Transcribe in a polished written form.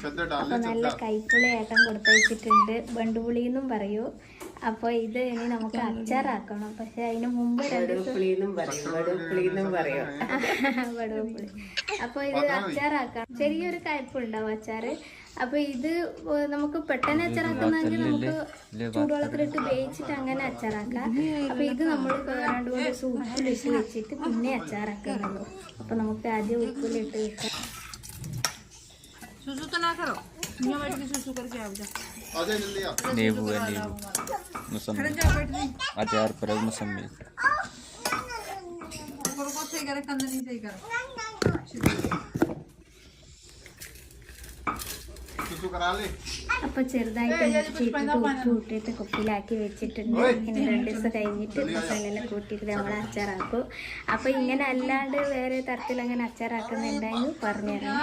അപ്പോൾ നല്ല കൈപ്പുളി ഏട്ടൻ കൊടുത്തയച്ചിട്ടുണ്ട്. ബണ്ടുപുളി എന്നും പറയൂ. അപ്പോൾ ഇത് ഇനി നമുക്ക് അച്ചാറാക്കണം. പക്ഷെ അതിന് മുമ്പ് വടുവപ്പുളി. അപ്പോൾ ഇത് അച്ചാറാക്കണം. ചെറിയൊരു കയ്പുണ്ടാവും അച്ചാറ്. അപ്പോൾ ഇത് നമുക്ക് പെട്ടെന്ന് അച്ചാറാക്കുന്നെങ്കിൽ നമുക്ക് ചൂടുവെള്ളത്തിലിട്ട് വേവിച്ചിട്ട് അങ്ങനെ അച്ചാറാക്കാം. അപ്പോൾ ഇത് നമ്മൾ 2-3 ദിവസം ഉപ്പിലിട്ട് വെച്ചിട്ട് പിന്നെ അച്ചാറാക്കുന്നുള്ളൂ. അപ്പോൾ നമുക്ക് ആദ്യം ഉപ്പിലിട്ട് വെക്കാം. सुसु तो ना करो, यहाँ बैठ के सुसु करके आओ जा। नींबू है, नींबू मौसमी अचार पर मौसमी ऊपर को सही करे, कंधा नहीं सही करे। सुसु करा ले। അപ്പോൾ ചെറുതായിട്ട് ഉപ്പ് ഇട്ടിട്ട് കുപ്പിയിലാക്കി വെച്ചിട്ടുണ്ട്. ഇനി 2 ദിവസം കഴിഞ്ഞിട്ട് മസാലയെല്ലാം കൂട്ടിയിട്ട് നമ്മൾ അച്ചാറാക്കും. അപ്പോൾ ഇങ്ങനെ അല്ലാണ്ട് വേറെ തരത്തിൽ അങ്ങനെ അച്ചാറാക്കുന്നുണ്ടെങ്കിൽ പറഞ്ഞുതരാം.